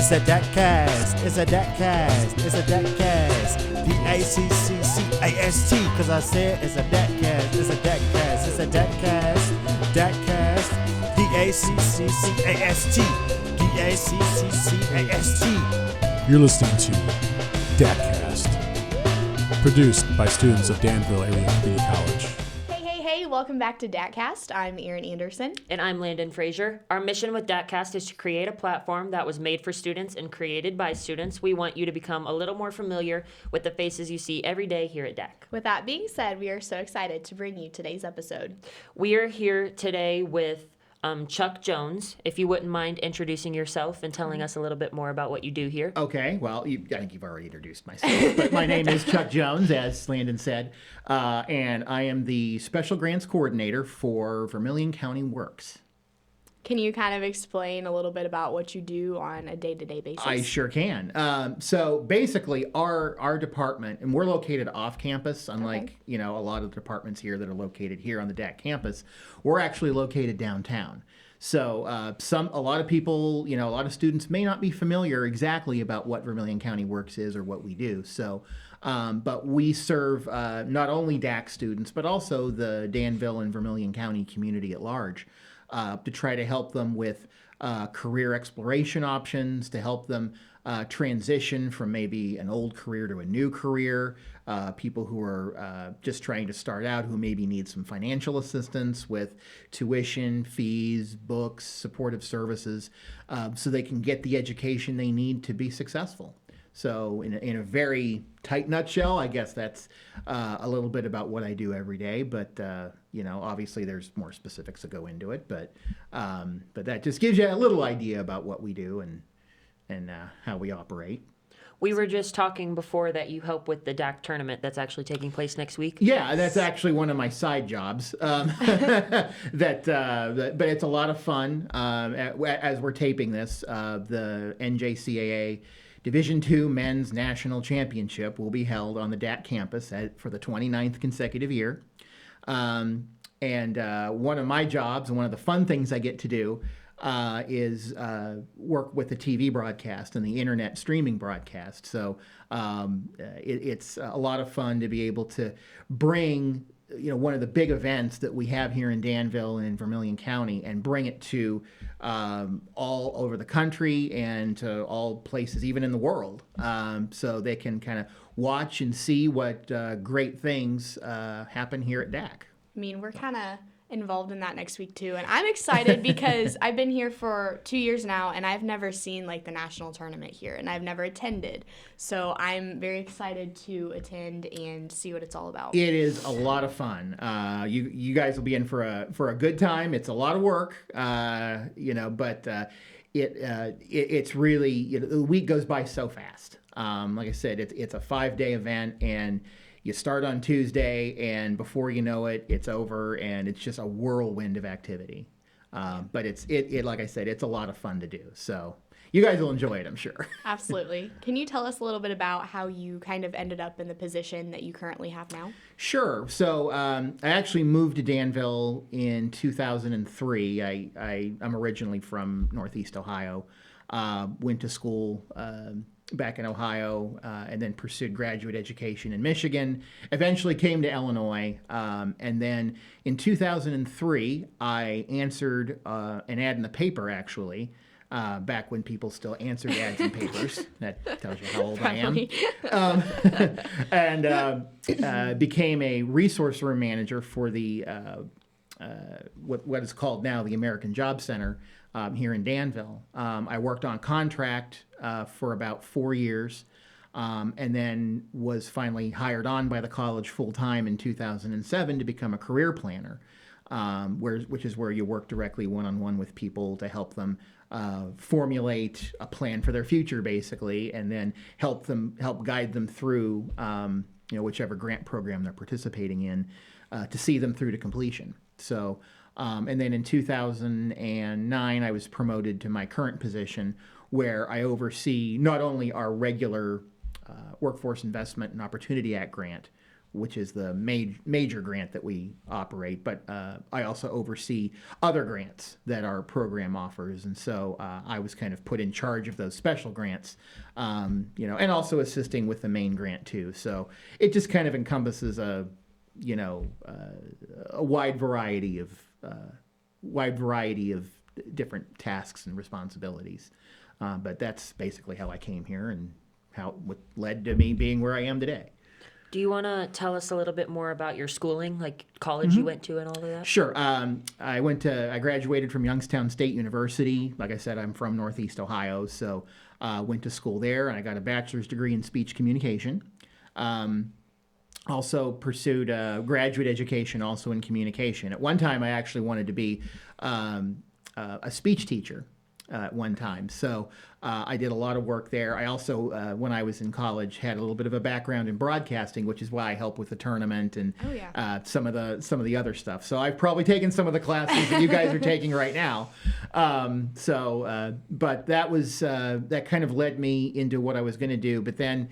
It's a DACcast. It's a DACcast. It's a DACcast. DACCCAST. Cause I said it's a DACcast. It's a DACcast. It's a DACcast. DACcast. DACCCAST. DACCCAST. You're listening to DACcast, produced by students of Danville Area Community College. Hey, welcome back to DACcast. I'm Erin Anderson. And I'm Landon Frazier. Our mission with DACcast is to create a platform that was made for students and created by students. We want you to become a little more familiar with the faces you see every day here at DAC. With that being said, we are so excited to bring you today's episode. We are here today with Chuck Jones. If you wouldn't mind introducing yourself and telling us a little bit more about what you do here. Okay, well, I think you've already introduced myself, but my name is Chuck Jones, as Landon said, and I am the Special Grants Coordinator for Vermilion County Works. Can you kind of explain a little bit about what you do on a day-to-day basis? I sure can. So basically, our department, and we're located off campus, unlike a lot of the departments here that are located here on the DAC campus. We're actually located downtown. So a lot of people, a lot of students may not be familiar exactly about what Vermilion County Works is or what we do. So, but we serve not only DAC students, but also the Danville and Vermilion County community at large. To try to help them with career exploration options, to help them transition from maybe an old career to a new career, people who are just trying to start out who maybe need some financial assistance with tuition, fees, books, supportive services, so they can get the education they need to be successful. So in a very tight nutshell, I guess that's a little bit about what I do every day. But, obviously there's more specifics that go into it. But that just gives you a little idea about what we do and how we operate. We were just talking before that you help with the DAC tournament that's actually taking place next week. Yeah, that's actually one of my side jobs. But it's a lot of fun. As we're taping this, the NJCAA Division II Men's National Championship will be held on the DAC campus for the 29th consecutive year. And one of my jobs and one of the fun things I get to do is work with the TV broadcast and the internet streaming broadcast. So it's a lot of fun to be able to bring one of the big events that we have here in Danville and Vermilion County and bring it to all over the country and to all places, even in the world, so they can kind of watch and see what great things happen here at DAC. I mean, we're kind of involved in that next week too, and I'm excited because I've been here for 2 years now and I've never seen the national tournament here and I've never attended, so I'm very excited to attend and see what it's all about. It is a lot of fun. You guys will be in for a good time. It's a lot of work, but it's really the week goes by so fast. Like I said, it's a 5-day event and you start on Tuesday, and before you know it, it's over, and it's just a whirlwind of activity. But it's like I said, it's a lot of fun to do. So you guys will enjoy it, I'm sure. Absolutely. Can you tell us a little bit about how you kind of ended up in the position that you currently have now? Sure. So I actually moved to Danville in 2003. I'm originally from Northeast Ohio. Went to school back in Ohio, and then pursued graduate education in Michigan, eventually came to Illinois, and then in 2003, I answered an ad in the paper, actually, back when people still answered ads in papers. That tells you how old I am. And became a resource room manager for the what is called now the American Job Center here in Danville. I worked on contract for about 4 years, and then was finally hired on by the college full-time in 2007 to become a career planner, which is where you work directly one-on-one with people to help them formulate a plan for their future, basically, and then help guide them through whichever grant program they're participating in to see them through to completion. So, and then in 2009, I was promoted to my current position, where I oversee not only our regular Workforce Investment and Opportunity Act grant, which is the major grant that we operate. But I also oversee other grants that our program offers, and so I was kind of put in charge of those special grants, and also assisting with the main grant too. So it just kind of encompasses a wide variety of different tasks and responsibilities. But that's basically how I came here and what led to me being where I am today. Do you want to tell us a little bit more about your schooling, like college you went to and all of that? Sure. I graduated from Youngstown State University. Like I said, I'm from Northeast Ohio, so went to school there, and I got a bachelor's degree in speech communication. Also pursued a graduate education also in communication. At one time, I actually wanted to be a speech teacher at one time. So I did a lot of work there. I also, when I was in college, had a little bit of a background in broadcasting, which is why I help with the tournament and some of the other stuff. So I've probably taken some of the classes that you guys are taking right now. But that was that kind of led me into what I was going to do. But then,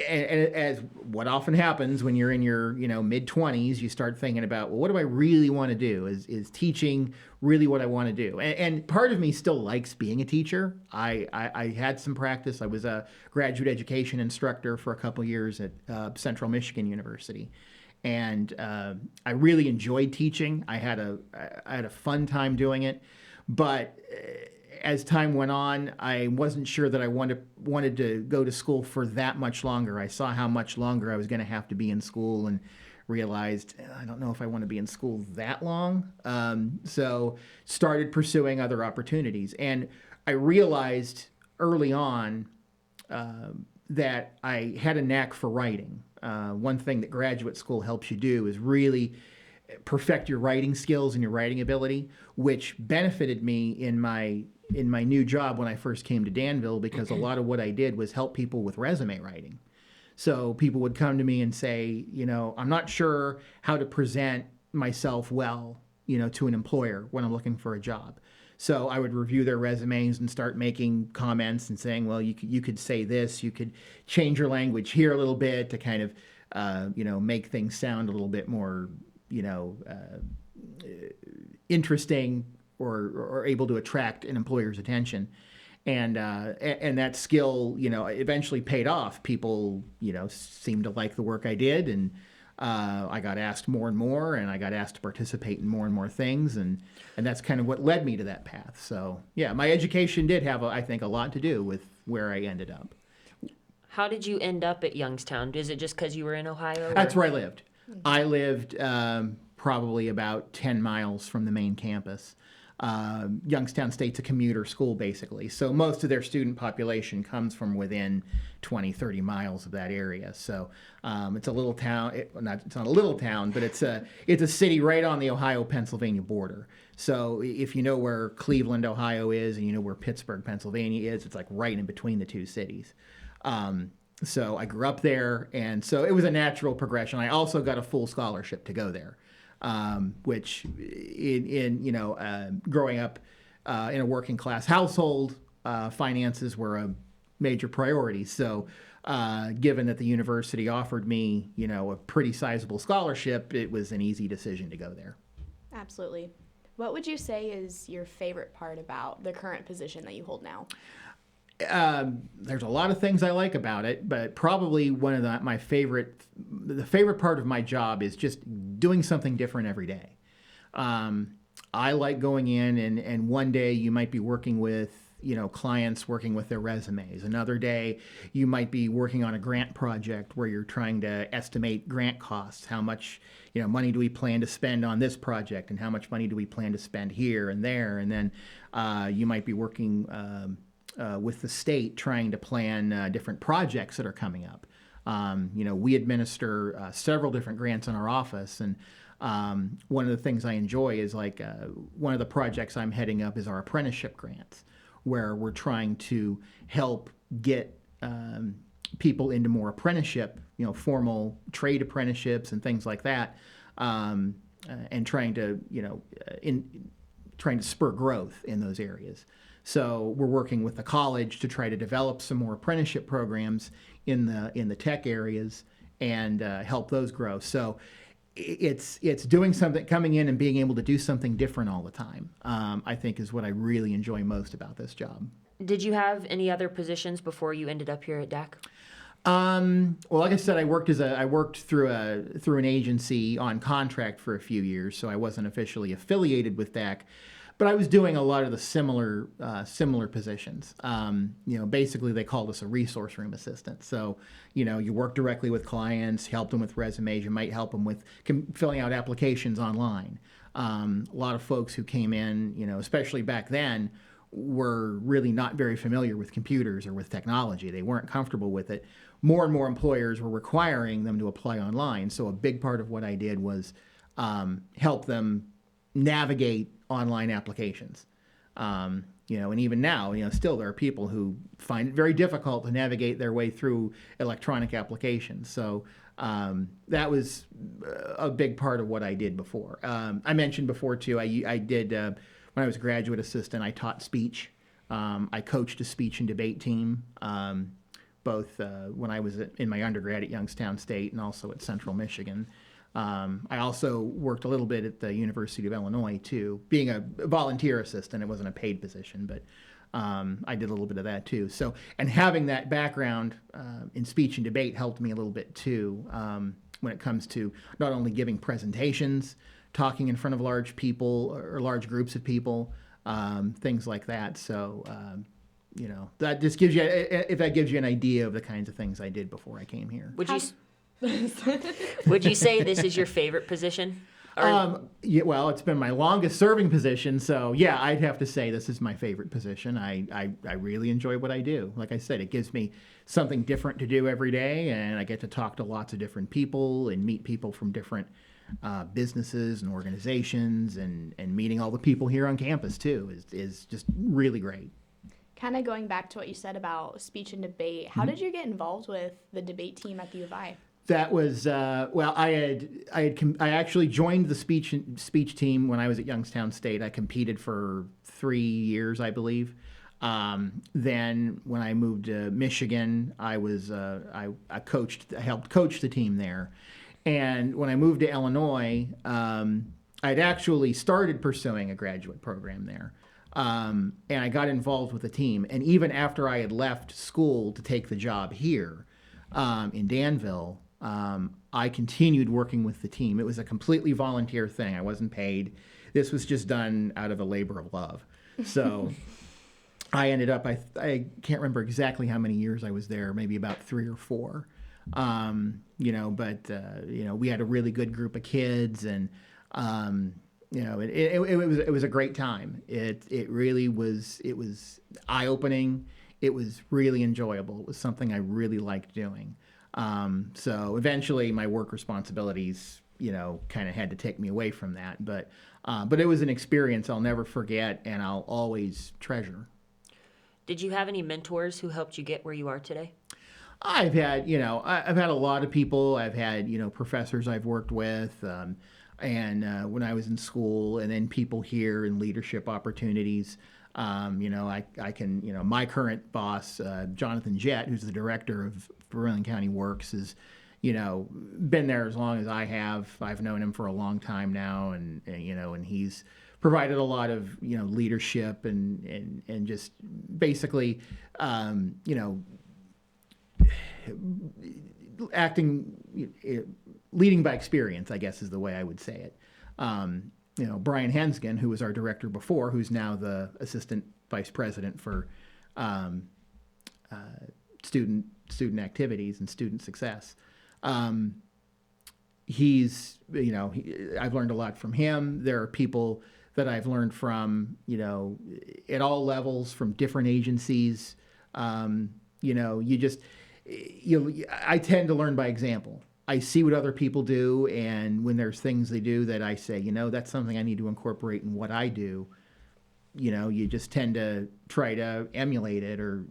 and as what often happens when you're in your mid-20s, you start thinking about, well, what do I really want to do? Is teaching really what I want to do? And part of me still likes being a teacher. I had some practice. I was a graduate education instructor for a couple years at Central Michigan University, and I really enjoyed teaching. I had a fun time doing it, but as time went on, I wasn't sure that I wanted to go to school for that much longer. I saw how much longer I was going to have to be in school and realized, I don't know if I want to be in school that long. So started pursuing other opportunities. And I realized early on that I had a knack for writing. One thing that graduate school helps you do is really perfect your writing skills and your writing ability, which benefited me in my new job when I first came to Danville, because a lot of what I did was help people with resume writing. So people would come to me and say, I'm not sure how to present myself well, to an employer when I'm looking for a job. So I would review their resumes and start making comments and saying, well, you could say this, you could change your language here a little bit to kind of, make things sound a little bit more, interesting or able to attract an employer's attention. And that skill, eventually paid off. People, seemed to like the work I did, and I got asked more and more, and I got asked to participate in more and more things, and that's kind of what led me to that path. So, yeah, my education did have, I think, a lot to do with where I ended up. How did you end up at Youngstown? Is it just because you were in Ohio? That's where I lived. I lived probably about 10 miles from the main campus. Youngstown State's a commuter school, basically. So most of their student population comes from within 20, 30 miles of that area. So it's a little town. It's not a little town, but it's a city right on the Ohio-Pennsylvania border. So if you know where Cleveland, Ohio is, and you know where Pittsburgh, Pennsylvania is, it's like right in between the two cities. So I grew up there, and so it was a natural progression. I also got a full scholarship to go there. Which growing up in a working class household, finances were a major priority. So given that the university offered me, a pretty sizable scholarship, it was an easy decision to go there. Absolutely. What would you say is your favorite part about the current position that you hold now? There's a lot of things I like about it, but probably one of the favorite part of my job is just doing something different every day. I like going in and one day you might be working with, clients working with their resumes. Another day you might be working on a grant project where you're trying to estimate grant costs. How much, money do we plan to spend on this project, and how much money do we plan to spend here and there? And then you might be working with the state trying to plan different projects that are coming up. We administer several different grants in our office, and one of the things I enjoy is one of the projects I'm heading up is our apprenticeship grants, where we're trying to help get people into more apprenticeship, formal trade apprenticeships and things like that, and trying to spur growth in those areas. So we're working with the college to try to develop some more apprenticeship programs in the tech areas, and help those grow. So it's doing something, coming in and being able to do something different all the time. I think is what I really enjoy most about this job. Did you have any other positions before you ended up here at DAC? Well, like I said, I worked through an agency on contract for a few years, so I wasn't officially affiliated with DAC, but I was doing a lot of the similar positions. Basically they called us a resource room assistant. So, you work directly with clients, help them with resumes. You might help them with filling out applications online. A lot of folks who came in, especially back then, were really not very familiar with computers or with technology. They weren't comfortable with it. More and more employers were requiring them to apply online. So a big part of what I did was help them navigate online applications. And even now, still there are people who find it very difficult to navigate their way through electronic applications. So that was a big part of what I did before. I mentioned before too, I did, when I was a graduate assistant, I taught speech. I coached a speech and debate team, both when I was in my undergrad at Youngstown State and also at Central Michigan. I also worked a little bit at the University of Illinois too, being a volunteer assistant. It wasn't a paid position, but I did a little bit of that too. So, and having that background in speech and debate helped me a little bit too when it comes to not only giving presentations, talking in front of large people or large groups of people, things like that. So, that just gives you, if that gives you an idea of the kinds of things I did before I came here. Would you say this is your favorite position? Yeah, well, it's been my longest serving position, so yeah, I'd have to say this is my favorite position. I really enjoy what I do. Like I said, it gives me something different to do every day, and I get to talk to lots of different people and meet people from different businesses and organizations, and meeting all the people here on campus too is just really great. Kind of going back to what you said about speech and debate, how did you get involved with the debate team at the U of I? That was well. I actually joined the speech team when I was at Youngstown State. I competed for 3 years, I believe. Then when I moved to Michigan, I helped coach the team there. And when I moved to Illinois, I'd actually started pursuing a graduate program there. And I got involved with the team. And even after I had left school to take the job here in Danville, I continued working with the team. It was a completely volunteer thing. I wasn't paid. This was just done out of a labor of love. So I ended up, I can't remember exactly how many years I was there, maybe about 3 or 4. We had a really good group of kids, and it was a great time. It really was. It was eye-opening. It was really enjoyable. It was something I really liked doing. So eventually, my work responsibilities, kind of had to take me away from that. But it was an experience I'll never forget, and I'll always treasure. Did you have any mentors who helped you get where you are today? I've had a lot of people. I've had, professors I've worked with, and when I was in school, and then people here in leadership opportunities. I can, my current boss, Jonathan Jett, who's the director of Vermillion County Works, has, been there as long as I have. I've known him for a long time now, and he's provided a lot of, leadership and just basically, leading by experience, I guess is the way I would say it. Brian Hensgen, who was our director before, who's now the assistant vice president for student activities and student success. I've learned a lot from him. There are people that I've learned from, at all levels, from different agencies. I tend to learn by example. I see what other people do, and when there's things they do that I say, that's something I need to incorporate in what I do, you just tend to try to emulate it, or,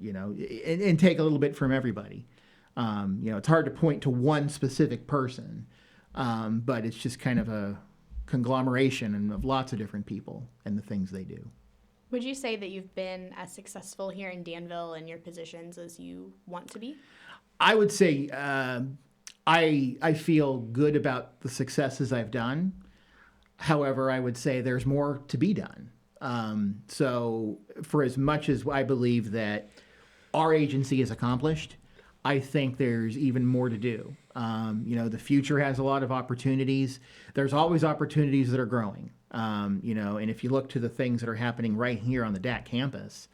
and take a little bit from everybody. It's hard to point to one specific person, but it's just kind of a conglomeration of lots of different people and the things they do. Would you say that you've been as successful here in Danville in your positions as you want to be? I would say I feel good about the successes I've done. However, I would say there's more to be done. So for as much as I believe that our agency is accomplished, I think there's even more to do. The future has a lot of opportunities. There's always opportunities that are growing. And if you look to the things that are happening right here on the DAC campus,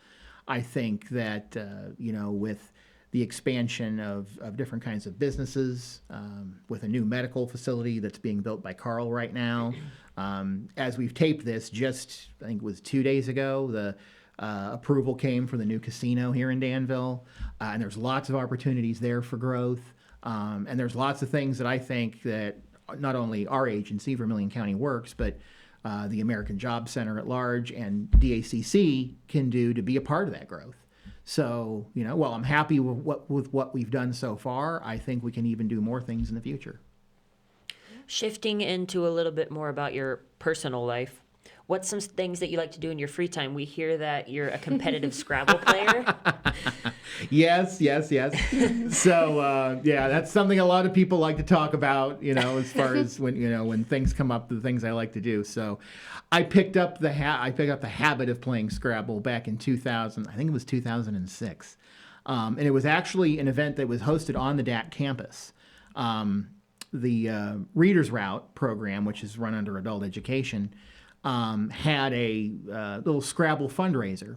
I think that, with the expansion of different kinds of businesses, with a new medical facility that's being built by Carl right now. As we've taped this, just I think it was 2 days ago, the approval came for the new casino here in Danville, and there's lots of opportunities there for growth. And there's lots of things that I think that not only our agency, Vermilion County Works, but the American Job Center at large and DACC can do to be a part of that growth. So, while I'm happy with what we've done so far, I think we can even do more things in the future. Shifting into a little bit more about your personal life, what's some things that you like to do in your free time? We hear that you're a competitive Scrabble player. Yes. So, that's something a lot of people like to talk about, as far as when things come up, the things I like to do. So I picked up the habit of playing Scrabble back in 2000. I think it was 2006. And it was actually an event that was hosted on the DAC campus. The Reader's Route program, which is run under adult education, had a little Scrabble fundraiser.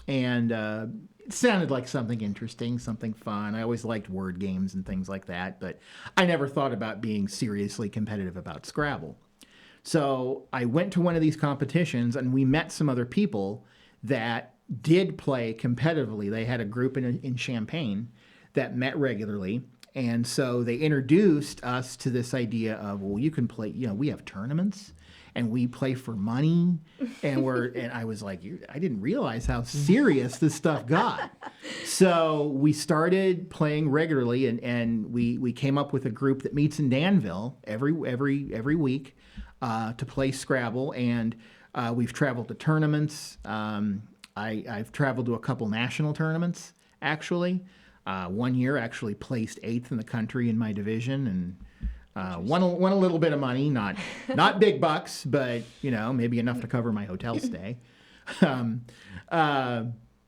And it sounded like something interesting, something fun. I always liked word games and things like that, but I never thought about being seriously competitive about Scrabble. So I went to one of these competitions, and we met some other people that did play competitively. They had a group in Champaign that met regularly. And so they introduced us to this idea of, well, you can play, we have tournaments and we play for money. And I was like, I didn't realize how serious this stuff got. So we started playing regularly, and we came up with a group that meets in Danville every week to play Scrabble. And we've traveled to tournaments. I've traveled to a couple national tournaments, actually. 1 year actually placed 8th in the country in my division, and won a little bit of money, not big bucks, but maybe enough to cover my hotel stay.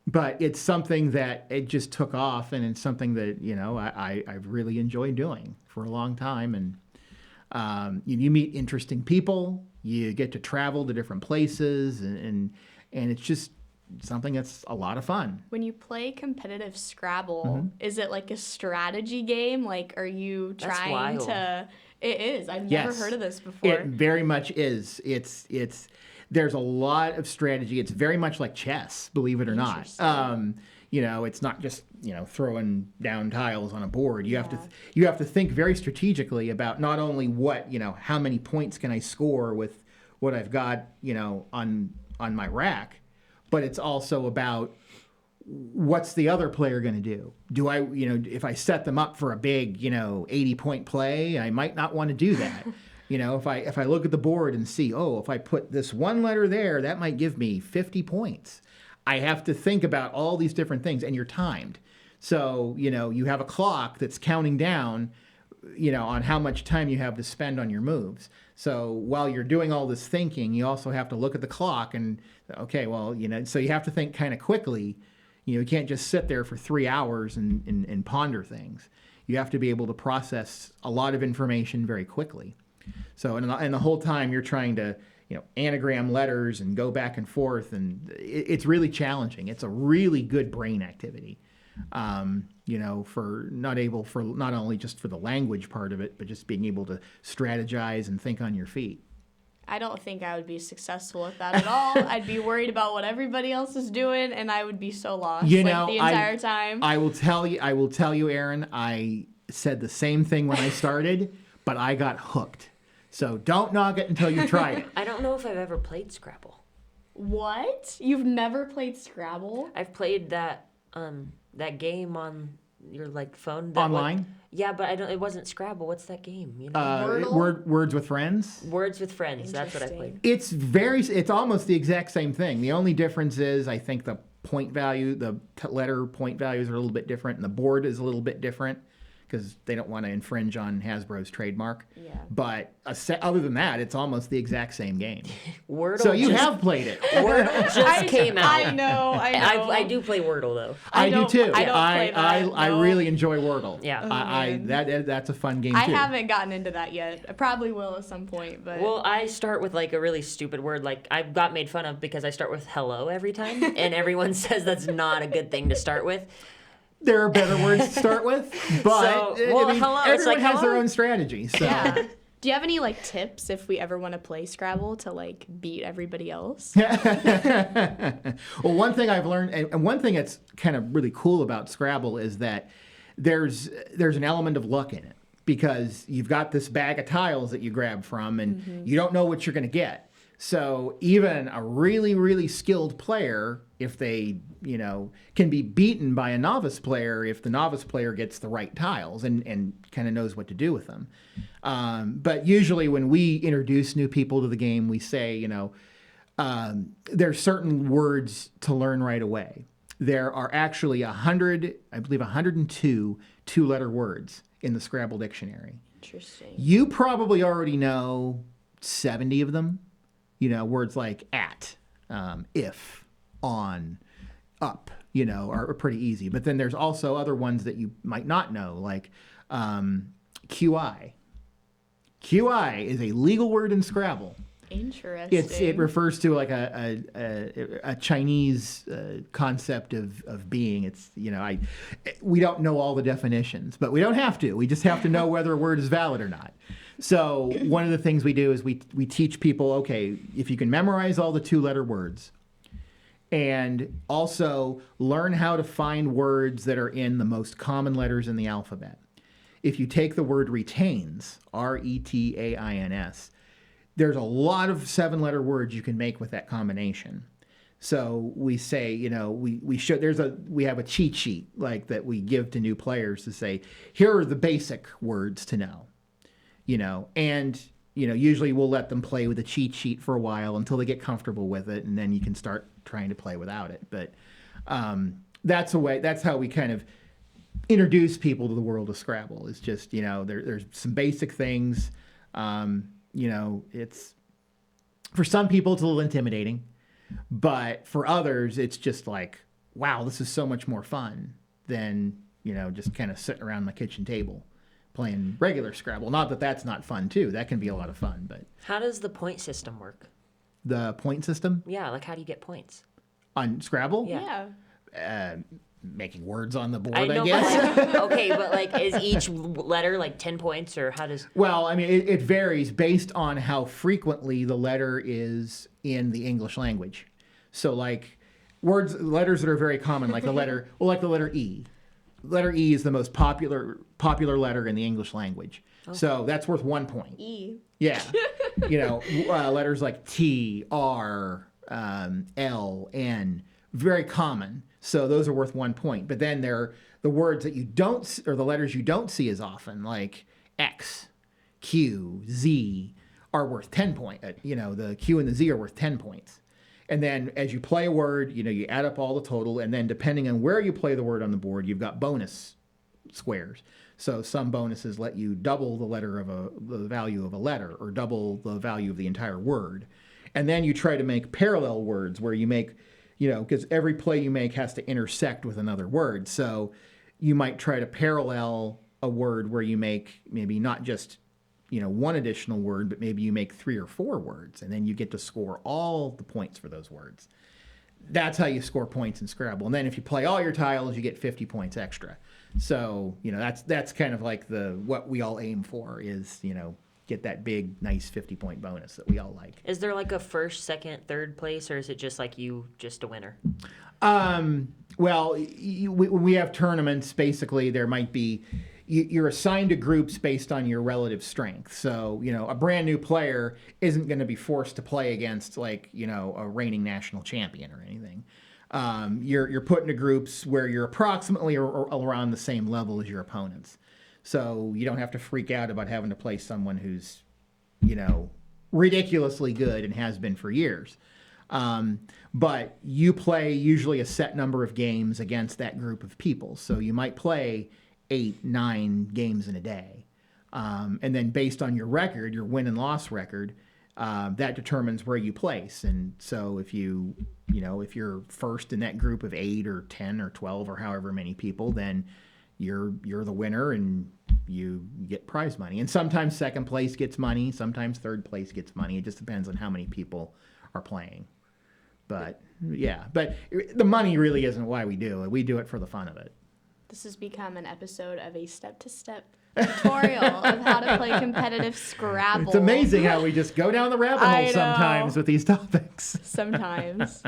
But it's something that it just took off, and it's something that I've really enjoyed doing for a long time. And you meet interesting people, you get to travel to different places, and it's just something that's a lot of fun. When you play competitive Scrabble, is it like a strategy game? Like, are you trying to... It is. I've never heard of this before. It very much is. There's a lot of strategy. It's very much like chess, believe it or not. It's not just, throwing down tiles on a board. You have to think very strategically about not only how many points can I score with what I've got, on my rack, but it's also about what's the other player going to do? Do I, if I set them up for a big, 80-point play, I might not want to do that. If I look at the board and see, if I put this one letter there, that might give me 50 points. I have to think about all these different things, and you're timed. So, you have a clock that's counting down, on how much time you have to spend on your moves. So while you're doing all this thinking, you also have to look at the clock and, so you have to think kind of quickly. You can't just sit there for 3 hours and ponder things. You have to be able to process a lot of information very quickly. So, and the whole time you're trying to, anagram letters and go back and forth, and it's really challenging. It's a really good brain activity. For not only just for the language part of it, but just being able to strategize and think on your feet. I don't think I would be successful at that at all. I'd be worried about what everybody else is doing, and I would be so lost the entire time. I will tell you, Aaron, I said the same thing when I started, but I got hooked. So don't knock it until you try it. I don't know if I've ever played Scrabble. What? You've never played Scrabble? I've played that game on your phone. Online? Yeah, but it wasn't Scrabble. What's that game? Words with Friends? Words with Friends. That's what I played. It's almost the exact same thing. The only difference is I think the point value, the letter point values are a little bit different, and the board is a little bit different because they don't want to infringe on Hasbro's trademark. Yeah. But other than that, it's almost the exact same game. Wordle. So you have played it. Wordle just came out. I know. I do play Wordle though. I do too. I don't play that, I no. really enjoy Wordle. Yeah. That's a fun game I too. haven't gotten into that yet. I probably will at some point, but Well, I start with like a really stupid word. Like I got made fun of because I start with hello every time, and everyone says that's not a good thing to start with. There are better words to start with, but hello, it's everyone like, has their hello? own strategy. So. yeah. Do you have any like tips if we ever want to play Scrabble to like beat everybody else? Well, one thing I've learned, and one thing that's kind of really cool about Scrabble is that there's an element of luck in it, because you've got this bag of tiles that you grab from, and you don't know what you're going to get. So even a really, really skilled player, if they, can be beaten by a novice player if the novice player gets the right tiles and kind of knows what to do with them. But usually when we introduce new people to the game, we say, there's certain words to learn right away. There are actually 102 two-letter words in the Scrabble dictionary. Interesting. You probably already know 70 of them. Words like at, if, on, up, are pretty easy. But then there's also other ones that you might not know, like QI. QI is a legal word in Scrabble. Interesting. It refers to like a Chinese concept of being. It's we don't know all the definitions, but we don't have to. We just have to know whether a word is valid or not. So one of the things we do is we teach people, okay, if you can memorize all the two-letter words, and also learn how to find words that are in the most common letters in the alphabet. If you take the word retains, R-E-T-A-I-N-S, there's a lot of 7-letter words you can make with that combination. So we say, we have a cheat sheet like that we give to new players to say, here are the basic words to know. Usually we'll let them play with a cheat sheet for a while until they get comfortable with it, and then you can start trying to play without it. But that's how we kind of introduce people to the world of Scrabble. It's just, there's some basic things. It's, for some people it's a little intimidating, but for others it's just like, wow, this is so much more fun than, just kind of sitting around my kitchen table playing regular Scrabble. Not that that's not fun too. That can be a lot of fun, but How does the point system work? the point system Yeah, like how do you get points? on Scrabble, Yeah. making words on the board, I I know, guess. but okay, but like, is each letter like 10 points, or how does? Well, I mean, it varies based on how frequently the letter is in the English language. So, like, letters that are very common, like the letter E. Letter E is the most popular letter in the English language. So that's worth 1 point. E. Yeah. Letters like T, R, L, N, very common. So those are worth 1 point. But then there are the words that you don't, or the letters you don't see as often, like X, Q, Z, are worth 10 points. The Q and the Z are worth 10 points. And then as you play a word, you add up all the total, and then depending on where you play the word on the board, you've got bonus squares. So some bonuses let you double the value of a letter, or double the value of the entire word. And then you try to make parallel words where you make, because every play you make has to intersect with another word. So you might try to parallel a word where you make maybe not just one additional word, but maybe you make 3 or 4 words, and then you get to score all the points for those words. That's how you score points in Scrabble. And then if you play all your tiles, you get 50 points extra. So, that's kind of like what we all aim for is, get that big, nice 50-point bonus that we all like. Is there like a first, second, third place, or is it just like you just a winner? Well, when we have tournaments, basically there might be, you're assigned to groups based on your relative strength. So, a brand new player isn't going to be forced to play against a reigning national champion or anything. You're put into groups where you're approximately around the same level as your opponents. So you don't have to freak out about having to play someone who's, ridiculously good and has been for years. But you play usually a set number of games against that group of people. So you might play 8, 9 games in a day. And then based on your record, your win and loss record, that determines where you place. And so if if you're first in that group of 8 or 10 or 12 or however many people, then you're the winner and you get prize money. And sometimes second place gets money, sometimes third place gets money. It just depends on how many people are playing. But the money really isn't why we do it. We do it for the fun of it. This has become an episode of a step-to-step tutorial of how to play competitive Scrabble. It's amazing how we just go down the rabbit I hole know. sometimes with these topics. Sometimes.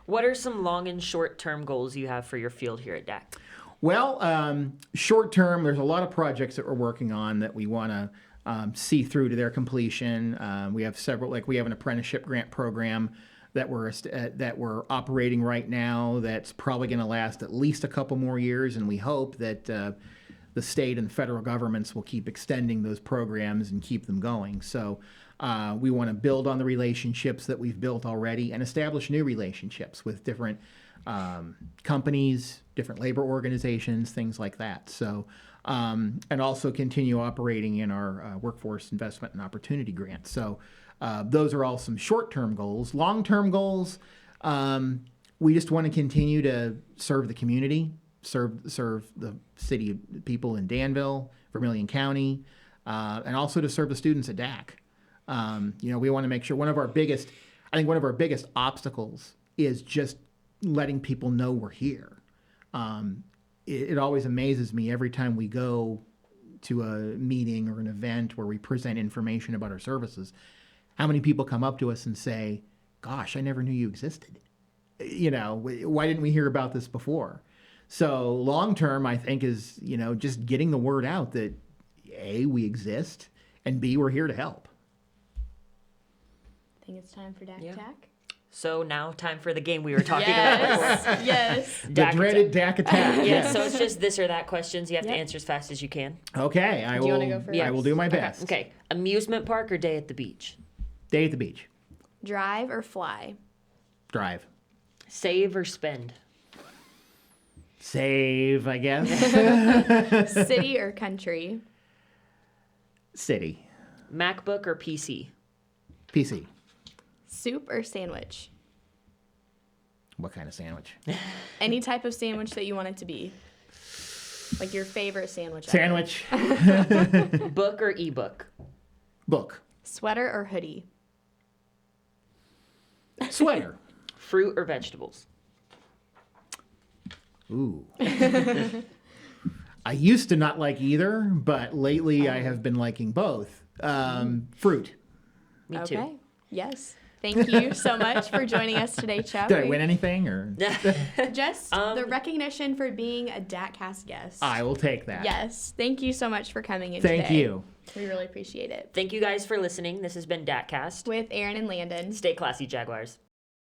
What are some long and short-term goals you have for your field here at DAC? Well, short term, there's a lot of projects that we're working on that we want to see through to their completion. We have several, like we have an apprenticeship grant program that we're operating right now that's probably going to last at least a couple more years, and we hope that the state and federal governments will keep extending those programs and keep them going. So we want to build on the relationships that we've built already and establish new relationships with different companies, different labor organizations, things like that. So, and also continue operating in our workforce investment and opportunity grants. So those are all some short-term goals. Long-term goals, we just want to continue to serve the community, serve the city people in Danville, Vermilion County, and also to serve the students at DAC. We want to make sure one of our biggest obstacles is just letting people know we're here. It always amazes me every time we go to a meeting or an event where we present information about our services, how many people come up to us and say, gosh, I never knew you existed. Why didn't we hear about this before? So long term, I think is, just getting the word out that A, we exist, and B, we're here to help. I think it's time for DAC Yeah. Attack. So now time for the game we were talking about before. Yes. The dreaded DAC attack. Yeah, so it's just this or that questions. You have to answer as fast as you can. Okay, Do you wanna go first? I will do my best. Okay. Amusement park or day at the beach? Day at the beach. Drive or fly? Drive. Save or spend? Save, I guess. City or country? City. MacBook or PC? PC. Soup or sandwich? What kind of sandwich? Any type of sandwich that you want it to be. Like your favorite sandwich. ever. Sandwich. Book or ebook? Book. Sweater or hoodie? Sweater. Fruit or vegetables? Ooh. I used to not like either, but lately I have been liking both. Fruit. Me Okay. too. Yes. Thank you so much for joining us today, Chuck. Did I win anything, or Just the recognition for being a DATcast guest. I will take that. Yes. Thank you so much for coming in Thank today. you. We really appreciate it. Thank you guys for listening. This has been DATcast. With Aaron and Landon. Stay classy, Jaguars.